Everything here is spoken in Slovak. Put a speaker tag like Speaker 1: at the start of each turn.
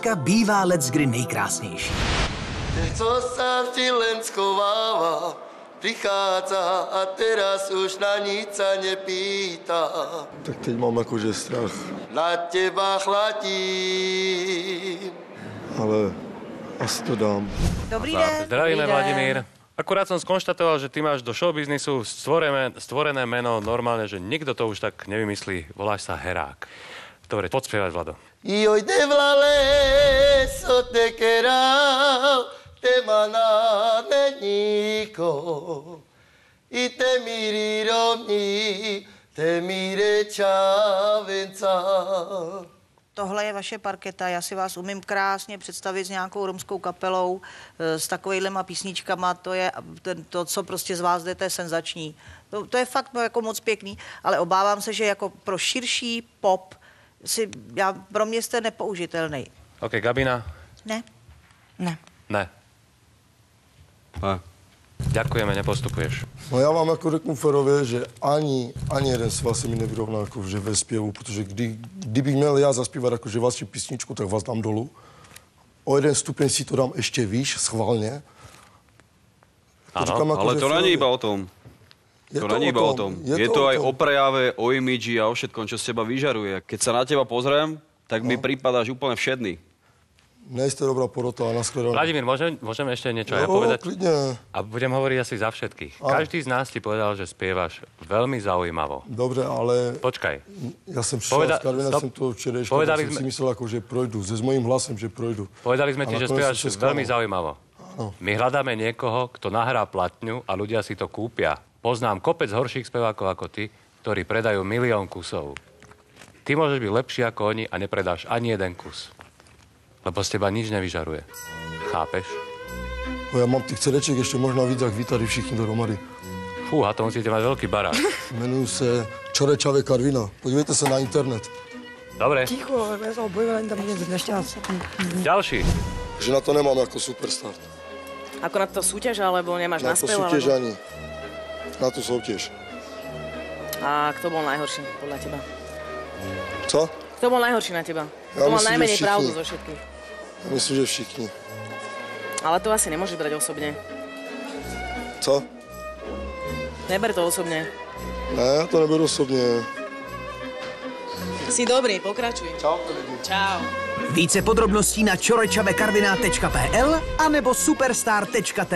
Speaker 1: láska bývá leckdy nejkrásnější.
Speaker 2: Co sa ti len schováva, prichádza a teraz už na nic sa nepýta.
Speaker 3: Tak teď mám akože strach.
Speaker 2: Na teba chladím.
Speaker 3: Ale asi to dám.
Speaker 4: Dobrý den.
Speaker 5: Zdravíme, Vladimír. Akurát som skonštatoval, že ty máš do showbiznisu stvorené meno normálne, že nikto to už tak nevymyslí. Voláš sa Herák. Dobre, poď spievať, Vlado.
Speaker 2: Io de vlale so te querao, te manane niko. I te miri rovni, te mire čavenca.
Speaker 4: Tohle je vaše parketa, já si vás umím krásně představit s nějakou romskou kapelou, s takovejhlema písničkama, to je to, co prostě z vás jde, to je senzační. To je fakt jako moc pěkný, ale obávám se, že jako pro širší pop pro mě jste nepoužitelný.
Speaker 5: OK, Gabina?
Speaker 4: Ne.
Speaker 5: Ne.
Speaker 6: Ne.
Speaker 5: Ďakujeme, nepostupuješ.
Speaker 3: No já vám jako řeknu férově, že ani jeden z vás se mi nevyrovná jakože ve zpěvu, protože kdybych měl já zaspívat jakože vaši písničku, tak vás dám dolů. O jeden stupeň si to dám ještě výš, schválně.
Speaker 6: Áno, ale to není iba o tom. To není iba o tom. Je to aj o prejave, o imidži a o všetkom, čo z teba vyžaruje. Keď sa na teba pozriem, tak mi prípadáš úplne všedný.
Speaker 3: Nejste dobrá porota a nashledanou.
Speaker 5: Vladimír, môžem ešte niečo ja povedať?
Speaker 3: Klidne.
Speaker 5: A budem hovoriť asi za všetkých. Každý z nás ti povedal, že spievaš veľmi zaujímavo.
Speaker 3: Dobre, ale...
Speaker 5: Počkaj.
Speaker 3: Ja som přišel z Karvina, som to včerejško, tak som si myslel, ako, že projdu. Se s mojím hlasem, že projdu.
Speaker 5: Povedali sme ti, že spievaš veľmi zaujímavo.
Speaker 3: Áno.
Speaker 5: My hľadáme niekoho, kto nahrá platňu a ľudia si to kúpia. Poznám kopec horších spevákov ako ty, ktorí predajú 1 000 000 kusov. Ty môžeš byť lepší ako oni a nepredáš ani jeden kus. Lebo z teba nič nevyžaruje. Chápeš?
Speaker 3: Ja mám tých CDček ešte možno víc, ak vy tady všichni dohromady.
Speaker 5: Fúha, to musíte mať veľký barák.
Speaker 3: Jmenujú sa Čorečave Karvina. Podívejte sa na internet.
Speaker 5: Dobre.
Speaker 7: Ticho, ja sa obojím, tam bude nešťast.
Speaker 5: Ďalší.
Speaker 3: Že na to nemám ako superstar.
Speaker 7: Ako na to súťaž, alebo nemáš na spev?
Speaker 3: Na to súťaž ani. Na to súťaž.
Speaker 7: A kto bol najhorší podľa teba?
Speaker 3: Co?
Speaker 7: Kto bol najhorší na teba?
Speaker 3: Ja
Speaker 7: kto mal
Speaker 3: myslím,
Speaker 7: najmenej
Speaker 3: že
Speaker 7: pravdu zo všetkých?
Speaker 3: Ja myslím, že všichni.
Speaker 7: Ale to asi nemôžeš brať osobne.
Speaker 3: Co?
Speaker 7: Neber to osobne.
Speaker 3: Ne, ja to neberu osobne.
Speaker 7: Si dobrý, pokračuj.
Speaker 3: Čau, lidi.
Speaker 7: Čau.
Speaker 1: Více podrobností na čorečavekarviná.pl anebo superstar.tv.